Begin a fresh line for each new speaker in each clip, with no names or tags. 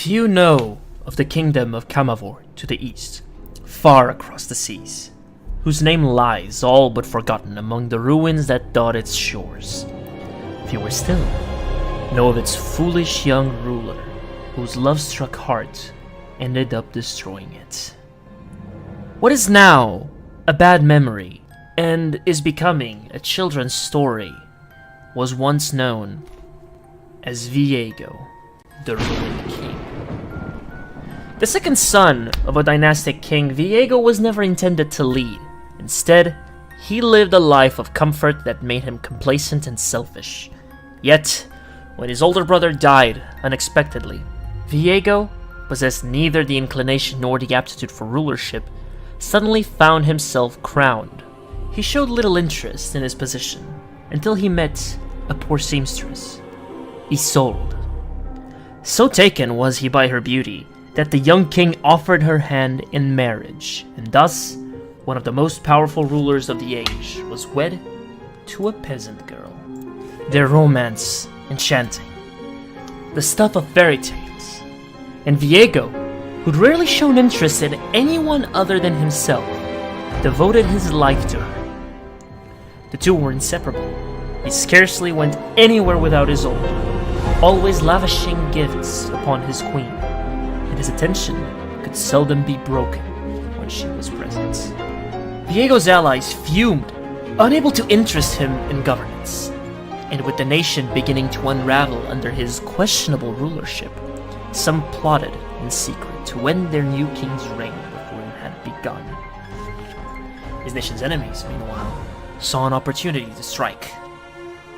Few know of the kingdom of Camavor to the east, far across the seas, whose name lies all but forgotten among the ruins that dot its shores. Fewer still know of its foolish young ruler, whose love-struck heart ended up destroying it. What is now a bad memory and is becoming a children's story was once known as Viego, the ruined king. The second son of a dynastic king, Viego was never intended to lead. Instead, he lived a life of comfort that made him complacent and selfish. Yet, when his older brother died unexpectedly, Viego, possessed neither the inclination nor the aptitude for rulership, suddenly found himself crowned. He showed little interest in his position until he met a poor seamstress, Isolde. So taken was he by her beauty that the young king offered her hand in marriage, and thus one of the most powerful rulers of the age was wed to a peasant girl. Their romance enchanting, the stuff of fairy tales, and Viego, who'd rarely shown interest in anyone other than himself, devoted his life to her. The two were inseparable. He scarcely went anywhere without Isolde, always lavishing gifts upon his queen, and his attention could seldom be broken when she was present. Viego's allies fumed, unable to interest him in governance, and with the nation beginning to unravel under his questionable rulership, some plotted in secret to end their new king's reign before it had begun. His nation's enemies, meanwhile, saw an opportunity to strike,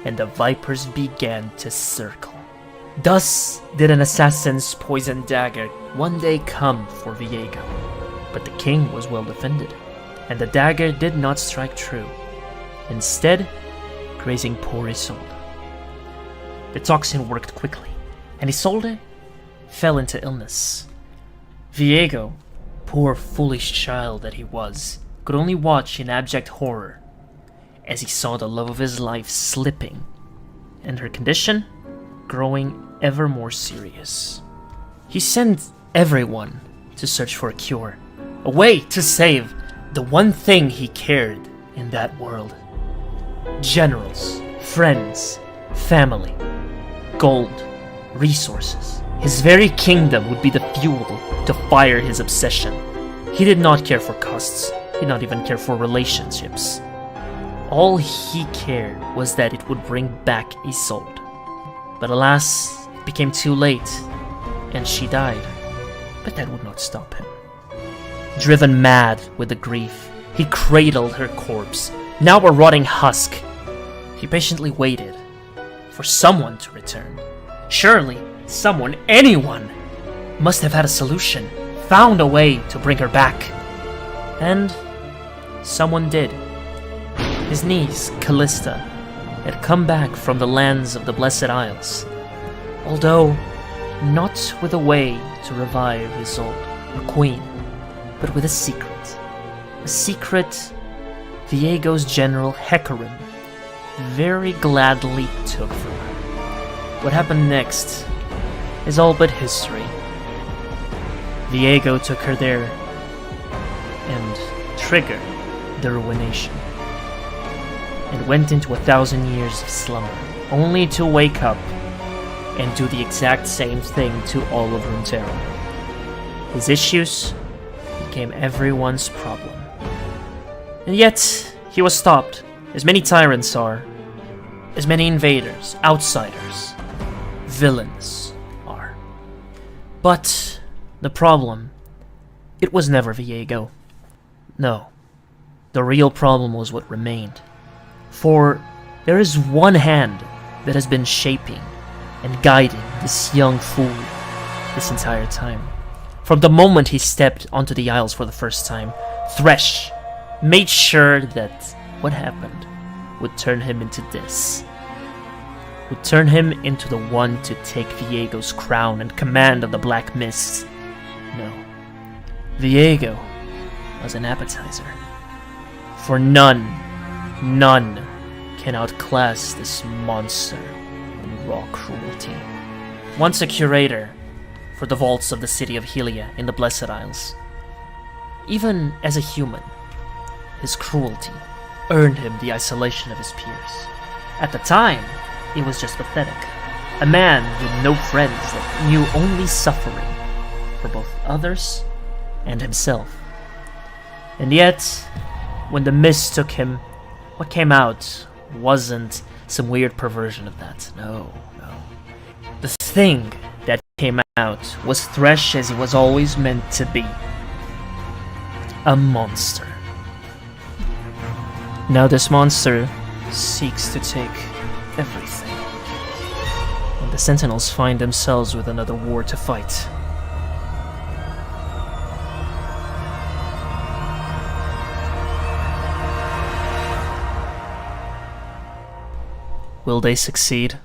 and the vipers began to circle. Thus did an assassin's poisoned dagger one day come for Viego, but the king was well defended, and the dagger did not strike true, instead grazing poor Isolde. The toxin worked quickly, and Isolde fell into illness. Viego, poor foolish child that he was, could only watch in abject horror as he saw the love of his life slipping, and her condition growing ever more serious. He sent everyone to search for a cure, a way to save the one thing he cared in that world. Generals, friends, family, gold, resources. His very kingdom would be the fuel to fire his obsession. He did not care for costs. He did not even care for relationships. All he cared was that it would bring back Isolde. But alas, it became too late, and she died. But that would not stop him. Driven mad with the grief, he cradled her corpse, now a rotting husk. He patiently waited for someone to return. Surely, someone, anyone, must have had a solution, found a way to bring her back. And someone did. His niece, Callista, had come back from the lands of the Blessed Isles, although not with a way to revive Isolde, her queen, but with a secret. A secret Viego's general Hecarim very gladly took from her. What happened next is all but history. Viego took her there and triggered the ruination, and went into 1,000 years of slumber, only to wake up and do the exact same thing to all of Runeterra. His issues became everyone's problem. And yet, he was stopped, as many tyrants are, as many invaders, outsiders, villains are. But the problem, it was never Viego. No, the real problem was what remained. For there is one hand that has been shaping and guiding this young fool this entire time. From the moment he stepped onto the Isles for the first time, Thresh made sure that what happened would turn him into this. Would turn him into the one to take Viego's crown and command of the Black Mists. No. Viego was an appetizer. For none can outclass this monster in raw cruelty. Once a curator, for the vaults of the city of Helia in the Blessed Isles. Even as a human, his cruelty earned him the isolation of his peers. At the time, it was just pathetic. A man with no friends that knew only suffering for both others and himself. And yet, when the mist took him, what came out wasn't some weird perversion of that. No. The thing that came out was Thresh as he was always meant to be. A monster. Now this monster seeks to take everything. And the Sentinels find themselves with another war to fight. Will they succeed?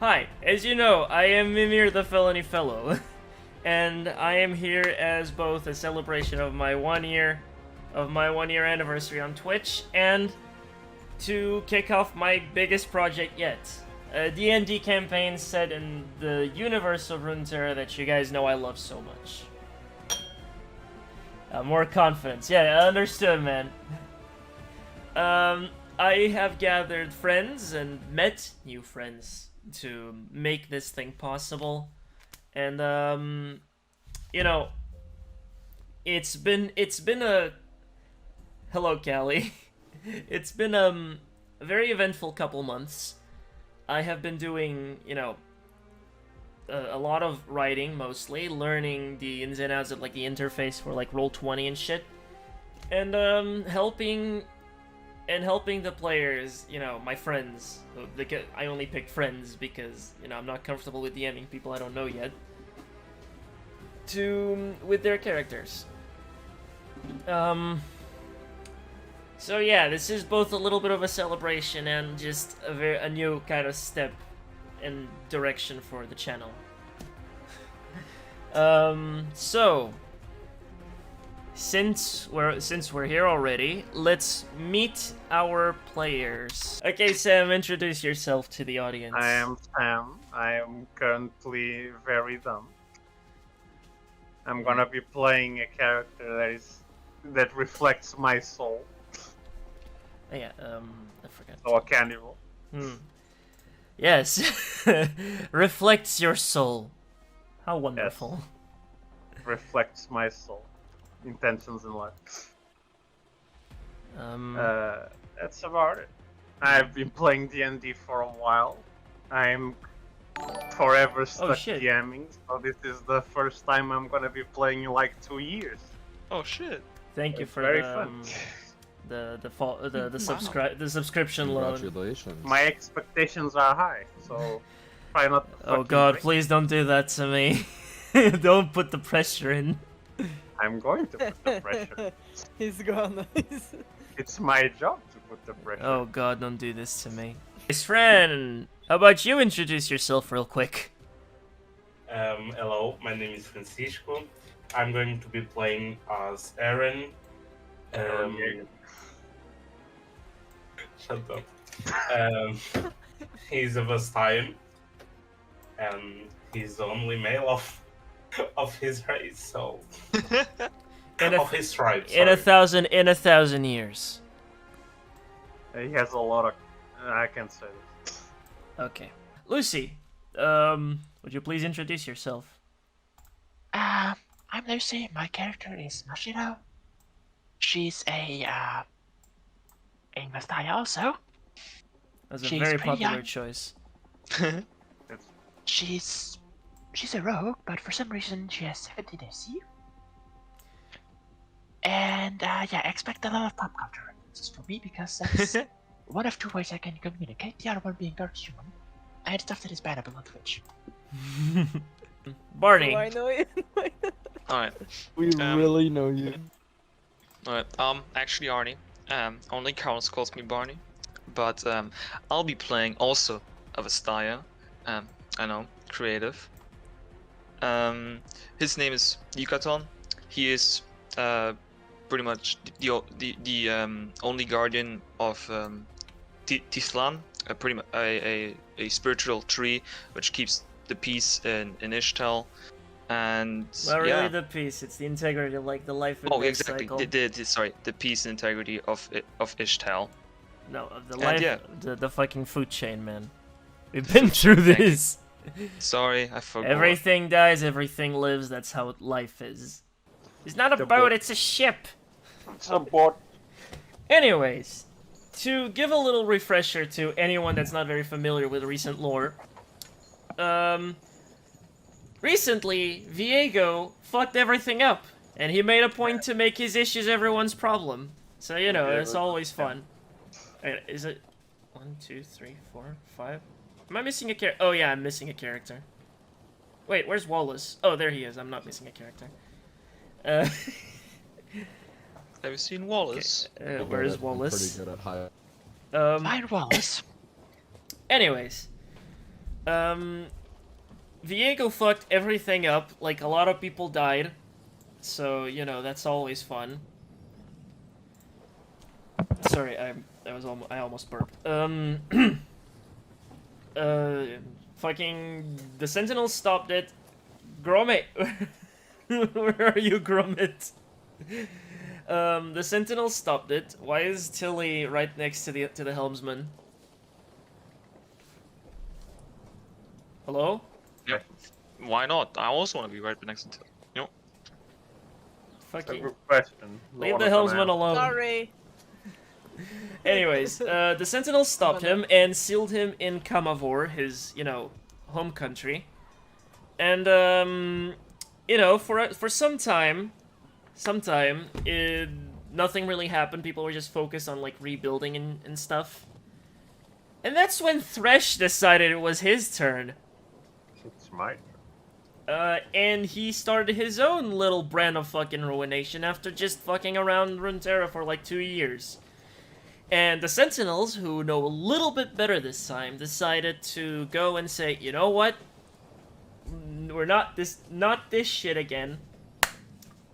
Hi, as you know, I am Mimir the Felony Fellow, and I am here as both a celebration of my 1 year anniversary on Twitch, and to kick off my biggest project yet. A D&D campaign set in the universe of Runeterra that you guys know I love so much. More confidence. Yeah, understood, man. I have gathered friends and met new friends to make this thing possible. And, you know, it's been a... Hello, Callie. It's been, a very eventful couple months. I have been doing, you know, a lot of writing, mostly, learning the ins and outs of, like, the interface for, like, Roll20 and shit, and, helping the players, you know, my friends. I only picked friends because, you know, I'm not comfortable with DMing people I don't know yet, with their characters. So yeah, this is both a little bit of a celebration and just a new kind of step and direction for the channel. So since we're here already, let's meet our players. Okay, Sam, introduce yourself to the audience.
I am Sam. I am currently very dumb. I'm gonna be playing a character that reflects my soul.
Yeah, I forgot.
So a cannibal.
Yes. Reflects your soul. How wonderful.
Yes. Reflects my soul. Intentions in life. That's about it. I've been playing D&D for a while. I'm forever stuck DMing, so this is the first time I'm gonna be playing in like 2 years.
Oh shit.
Thank you for
very fun.
the subscription loan.
Congratulations.
My expectations are high, so try not to
Oh god, please don't do that to me. Don't put the pressure in.
I'm going to put the pressure.
He's gone.
It's my job to put the pressure.
Oh god, don't do this to me. Hey, Fran, how about you introduce yourself real quick?
Hello, my name is Francisco. I'm going to be playing as Aeren. Shut up. He's of S.A.M, and he's the only male of his race, so of his tribe.
In a thousand years.
He has a lot of... I can't say this.
Okay. Lucy, would you please introduce yourself?
I'm Lucy. My character is Mashiro. She's a Mastaya also.
That's a very popular choice.
She's a rogue, but for some reason she has 17 AC. And yeah, expect a lot of pop culture references from me because that's one of two ways I can communicate. The other one being dark human and stuff that is bannable on Twitch.
Barney.
Do I know you?
Alright.
We really know you.
Alright, actually Arnie. Only Carlos calls me Barney. But I'll be playing also of Astaya. I know, creative. His name is Yucaton. He is pretty much the only guardian of Tislan, pretty much a spiritual tree which keeps the peace in Ishtal. And
Not really
yeah.
the peace, it's the integrity, like the life and
Oh,
death
exactly.
cycle.
Sorry, the peace and integrity of Ishtal.
No, of the
And
life,
yeah.
the fucking food chain, man. We've been through
Thank you.
this.
Sorry, I forgot.
Everything dies, everything lives, that's how life is. It's not a boat, it's a ship!
It's a boat.
Anyways, to give a little refresher to anyone that's not very familiar with recent lore, recently, Viego fucked everything up, and he made a point to make his issues everyone's problem. So, you know, it's always fun. Wait, is it 1, 2, 3, 4, 5? Am I missing a character? Oh yeah, I'm missing a character. Wait, where's Wallace? Oh, there he is. I'm not missing a character.
Have you seen Wallace?
Where's Wallace?
I'm pretty good at high.
Fine, Wallace.
Anyways, Viego fucked everything up. Like, a lot of people died. So, you know, that's always fun. Sorry, I almost burped. Fucking the Sentinels stopped it. Gromit, where are you, Gromit? The Sentinels stopped it. Why is Tilly right next to the helmsman? Hello?
Yeah. Why not? I also want to be right next to you know.
That's a
Fucking
good question.
leave the helmsman alone.
Sorry.
Anyways, the Sentinels stopped him and sealed him in Kamavor, his, you know, home country. And, you know, for some time, nothing really happened. People were just focused on, like, rebuilding and stuff. And that's when Thresh decided it was his turn.
It's my
And he started his own little brand of fucking ruination after just fucking around Runeterra for, like, 2 years. And the Sentinels, who know a little bit better this time, decided to go and say, you know what? We're not this shit again.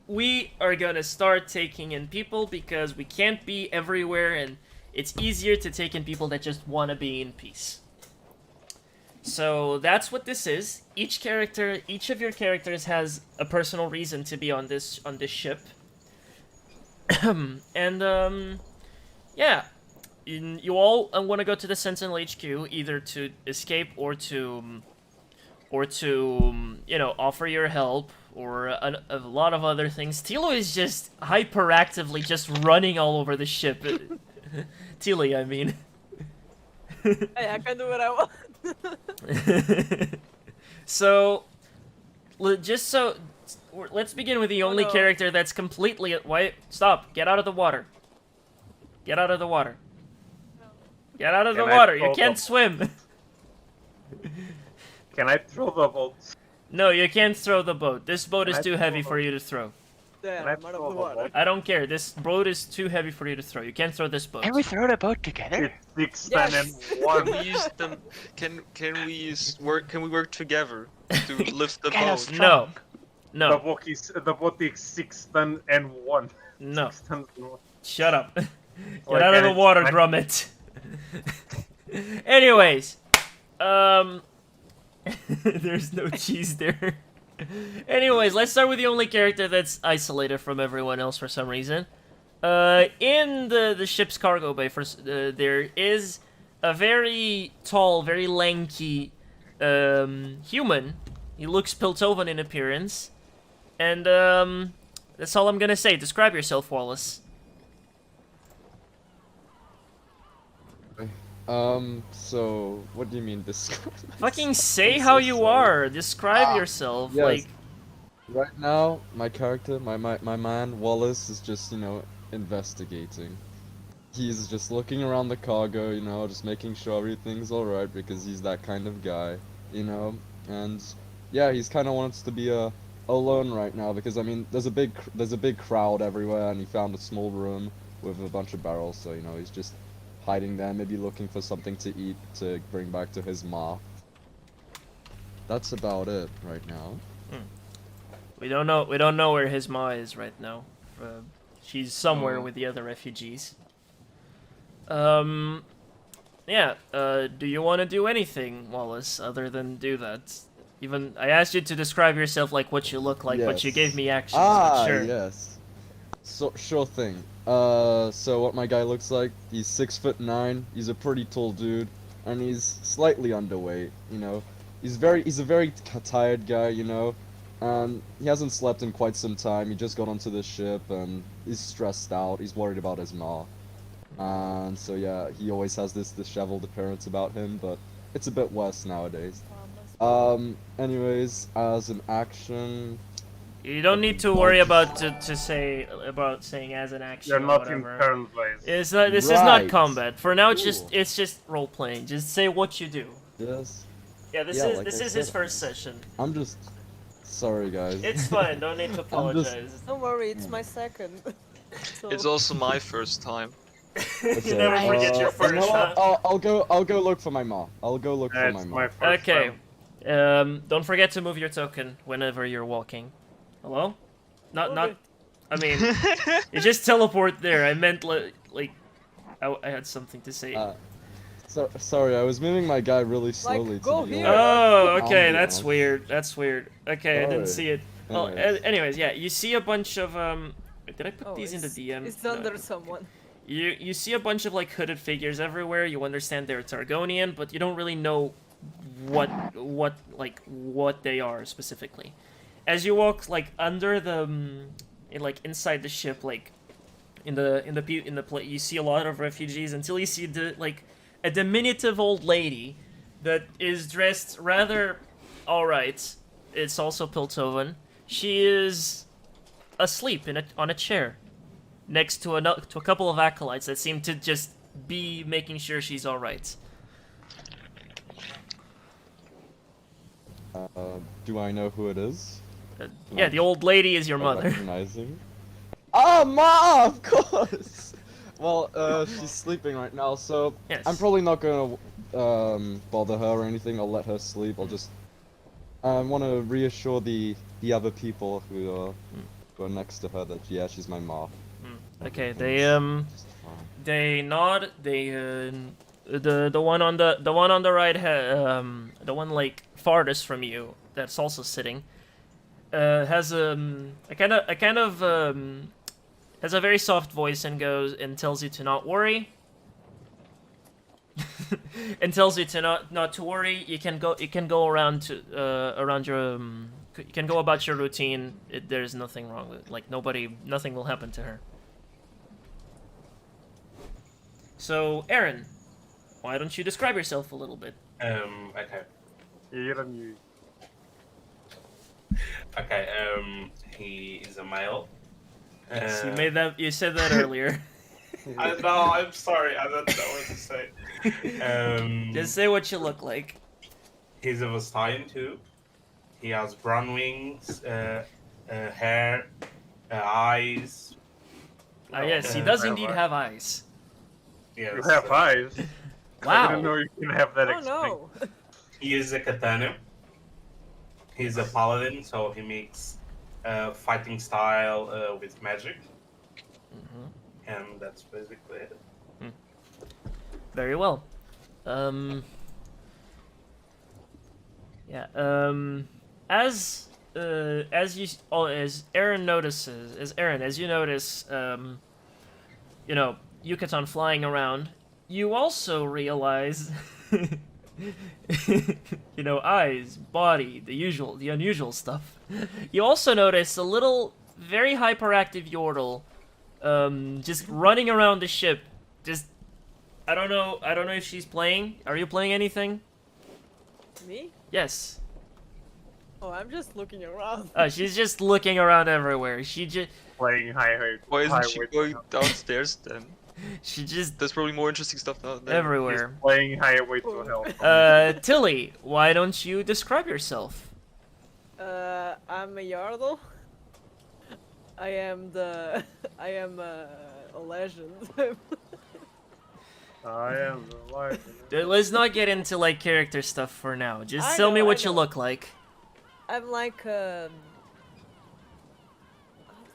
We are gonna start taking in people because we can't be everywhere, and it's easier to take in people that just want to be in peace. So that's what this is. Each of your characters has a personal reason to be on this ship. And yeah, you all want to go to the Sentinel HQ either to escape or to you know, offer your help or a lot of other things. Tilo is just hyperactively just running all over the ship. Tilly, I mean.
Hey, I can do what I want.
So, let's begin with the only character that's completely... Wait, stop. Get out of the water. Get out of the water. Get out of the water. You can't swim.
Can I throw the boat?
No, you can't throw the boat. This boat is too heavy for you to throw.
Damn,
Can I
I'm out
throw
of
the
the water.
boat?
I don't care. This boat is too heavy for you to throw. You can't throw this boat.
Can we throw the boat together?
It's 6,
Yes.
10, and 1.
Can we use them? Can we work together to lift the
Get
boat?
us
No.
drunk.
The
No.
boat is 6, 10, and 1.
No.
6, 10, and 1.
Shut up. Get
Like,
out of the
and
water,
I-
Gromit. Anyways, there's no cheese there. Anyways, let's start with the only character that's isolated from everyone else for some reason. In the ship's cargo bay, there is a very tall, very lanky human. He looks Piltovan in appearance. And that's all I'm gonna say. Describe yourself, Wallace.
So, what do you mean describe?
Fucking say
I'm
how
so
you
sorry.
are. Describe yourself.
yes.
Like,
Right now, my character, my man, Wallace, is just, you know, investigating. He's just looking around the cargo, you know, just making sure everything's alright, because he's that kind of guy, you know? And, yeah, he's kind of wants to be alone right now, because, I mean, there's a big crowd everywhere, and he found a small room with a bunch of barrels, so, you know, he's just hiding there, maybe looking for something to eat to bring back to his ma. That's about it right now.
we don't know where his ma is right now. She's somewhere with the other refugees. Yeah, do you want to do anything, Wallace, other than do that? Even, I asked you to describe yourself like what you look like, but you gave me actions, but sure.
Yes. So, sure thing. So what my guy looks like, he's 6'9", he's a pretty tall dude, and he's slightly underweight, you know. He's a very tired guy, you know, and he hasn't slept in quite some time. He just got onto the ship, and he's stressed out, he's worried about his ma. And so yeah, he always has this disheveled appearance about him, but it's a bit worse nowadays. Anyways, as an action...
You don't need to worry about saying as an action.
You're
or
not
whatever.
in turn place.
This is not combat. For now, it's just role playing. Just say what you do.
Yes.
Yeah, this is his first session.
I'm just sorry, guys.
It's fine. Don't need to apologize.
Don't worry, it's my second. So...
It's also my first time.
You never forget your first.
You know what? I'll go look for my ma. I'll go look for my ma.
Okay. Don't forget to move your token whenever you're walking. Hello? Not. I mean, you just teleport there. I meant like I had something to say.
Sorry, I was moving my guy really slowly.
Like, go here.
Oh, okay, that's weird. That's weird. Okay, I didn't see it. Well,
Anyways.
anyways, yeah, you see a bunch of Did I put these in the DM?
It's under someone.
You see a bunch of like hooded figures everywhere. You understand they're Targonian, but you don't really know what they are specifically. As you walk like under the inside the ship, like in the you see a lot of refugees until you see a diminutive old lady that is dressed rather alright. It's also Piltovan. She is asleep on a chair next to a couple of acolytes that seem to just be making sure she's alright.
Do I know who it is?
Yeah, the old lady is your mother.
Recognizing. Oh, Ma, of course! Well, she's sleeping right now, so
yes.
I'm probably not gonna bother her or anything. I'll let her sleep. I'll just want to reassure the other people who are next to her that yeah, she's my ma.
Okay, they nod. The one on the right, the one like farthest from you that's also sitting, has a very soft voice and tells you to not worry. And tells you to not to worry. You can go around to you can go about your routine. There's nothing wrong with nothing will happen to her. So Aeren, why don't you describe yourself a little bit?
Okay. Okay, he is a male.
Yes, you said that earlier.
I'm sorry, I don't know what to say.
Just say what you look like.
He's of a stallion too. He has brown wings, hair, eyes.
Yes, he does indeed have eyes.
Yes.
You have eyes.
Wow.
I didn't know you can have that.
Oh no.
He is a katana. He's a paladin, so he makes fighting style with magic. And that's basically it.
Very well. Yeah. As Aeren notices, as you notice, you know, Yucaton flying around, you also realize, you know, eyes, body, the unusual stuff. You also notice a little, very hyperactive Yordle, just running around the ship. Just, I don't know if she's playing. Are you playing anything?
Me?
Yes.
Oh, I'm just looking around.
She's just looking around everywhere. She just
playing high.
Why isn't she going downstairs then?
She just
There's probably more interesting stuff now.
everywhere.
He's playing highway to hell.
Tilly, why don't you describe yourself?
I'm a Yardle. I am a legend.
I am the life.
Let's not get into like character stuff for now. Just
I
tell me
know,
what
I
you
know.
look like.
I'm like how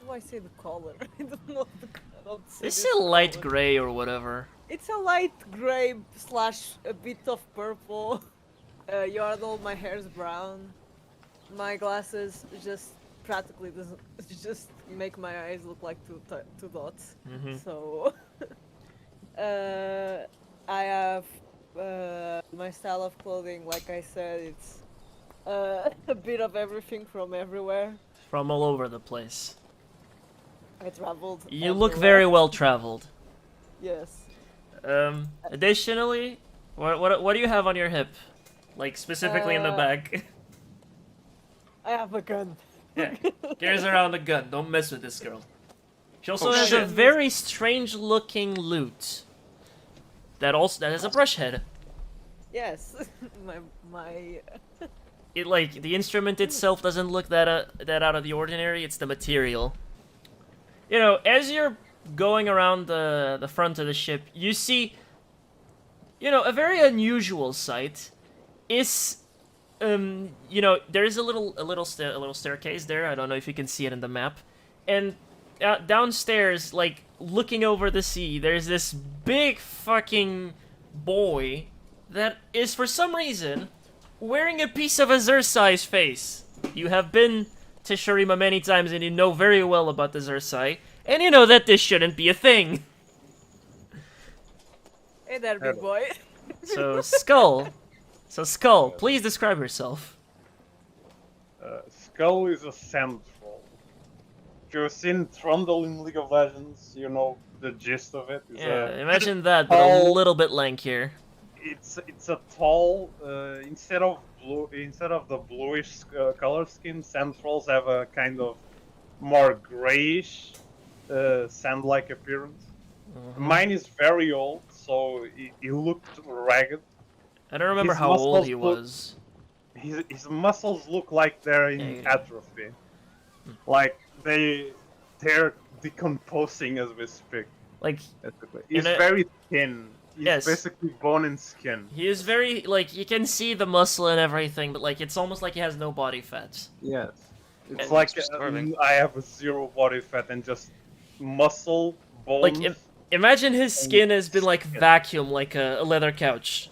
do I say the color? I don't know. I don't see
It's
this
a light
color.
gray or whatever.
It's a light gray slash a bit of purple. Yardle, my hair's brown. My glasses just practically doesn't just make my eyes look like two dots.
Mhm.
So I have my style of clothing. Like I said, it's a bit of everything from everywhere.
From all over the place.
I traveled.
You look
everywhere.
very well traveled.
Yes.
Additionally, what do you have on your hip? Like specifically in the back.
I have a gun.
Yeah, carries around a gun. Don't mess with this girl. She also
Oh,
has a
shit.
very strange-looking lute. That has a brush head.
Yes. my.
It like the instrument itself doesn't look that out of the ordinary. It's the material. You know, as you're going around the front of the ship, you see, you know, a very unusual sight. Is you know, there is a little staircase there. I don't know if you can see it in the map, and downstairs, like looking over the sea, there's this big fucking boy that is for some reason wearing a piece of a Xerxai's face. You have been to Shurima many times and you know very well about the Xerxai, and you know that this shouldn't be a thing.
Hey there, big boy.
So Skull, please describe yourself.
Skull is a sand troll. If you've seen Trundle in League of Legends, you know the gist of it. It's
Yeah, imagine that, but a
tall-
little bit lankier.
It's a tall instead of the bluish color scheme, sand trolls have a kind of more grayish sand-like appearance. Mine is very old, so he looked ragged.
I don't remember
His
how old
muscles
he
look-
was.
His muscles look like they're in
Yeah.
atrophy, like they're decomposing as we speak.
Like,
Basically, he's
a-
very thin. He's
Yes.
basically bone and skin.
he is very, like, you can see the muscle and everything, but, like, it's almost like he has no body fat.
Yes. It's
And
like
it's starving.
I have a zero body fat and just muscle, bones.
Like, imagine his skin has been, like, vacuumed like a leather couch.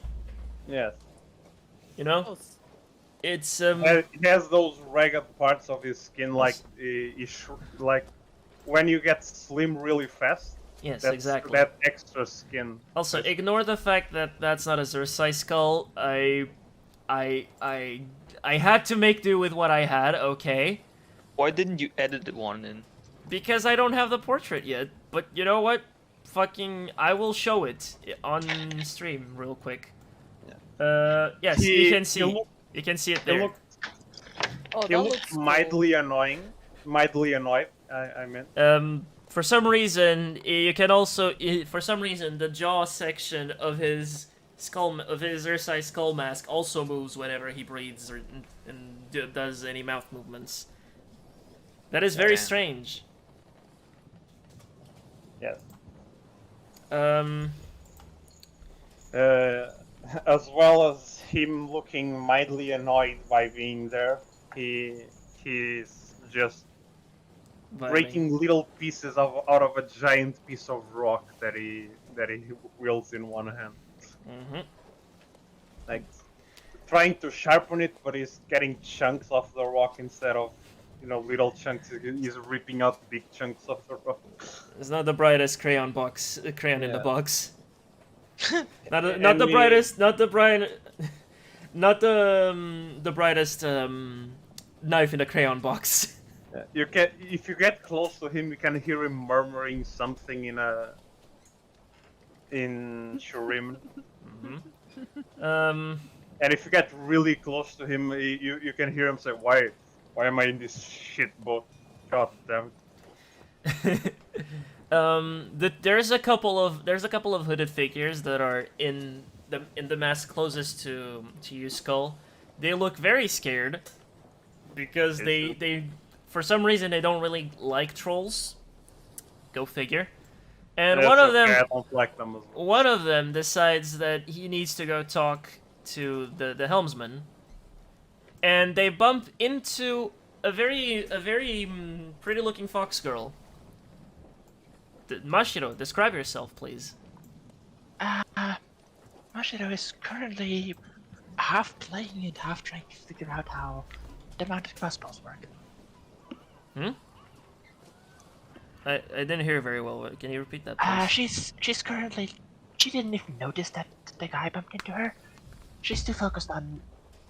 Yes.
You know?
Oh,
It's,
He has those ragged parts of his skin, like like when you get slim really fast.
yes,
That's
exactly.
that extra skin.
Also, ignore the fact that that's not a Xerxai skull. I had to make do with what I had, okay?
Why didn't you edit one in?
Because I don't have the portrait yet. But you know what? Fucking, I will show it on stream real quick. Yes, you can see. You can see it
He
there.
looked,
oh,
he
that
looked
looks cool.
mildly annoying. Mildly annoyed, I meant.
For some reason, you can also, for some reason, the jaw section of his skull, of his Xerxai skull mask also moves whenever he breathes or does any mouth movements. That is very
Damn.
strange.
Yes. As well as him looking mildly annoyed by being there, he's just breaking little pieces out of a giant piece of rock that he wields in one hand.
Mm-hmm.
Like trying to sharpen it, but he's getting chunks of the rock instead of little chunks. He's ripping out big chunks of the rock.
It's not the brightest crayon in the
Yeah.
box. not
And
the
he-
brightest, not the brightest knife in the crayon box.
You can, if you get close to him, you can hear him murmuring something in Shurim. And if you get really close to him, you can hear him say, "Why am I in this shit boat? God damn it!"
There's a couple of hooded figures that are in the mask closest to you, Skull. They look very scared because they for some reason they don't really like trolls. Go figure. And
That's
one of
okay,
them
I don't like them as well.
one of them decides that he needs to go talk to the helmsman, and they bump into a very pretty-looking fox girl. Mashiro, describe yourself, please.
Mashiro is currently half playing and half trying to figure out how the mounted crossbows work.
Hmm? I didn't hear very well. Can you repeat that, please?
She's currently... She didn't even notice that the guy bumped into her. She's too focused on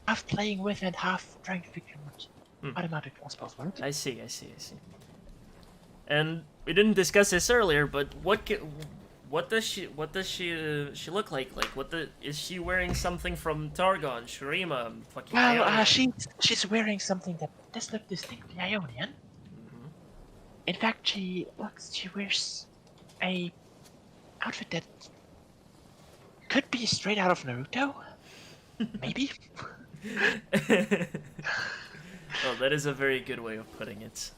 half playing with and half trying to figure out how the mounted crossbows work.
I see. And we didn't discuss this earlier, but what does she look like? Is she wearing something from Targon, Shurima, fucking
Well,
Aeren?
she's wearing something that does look distinctly Ionian. In fact, she wears a outfit that could be straight out of Naruto. Maybe.
Well, that is a very good way of putting it.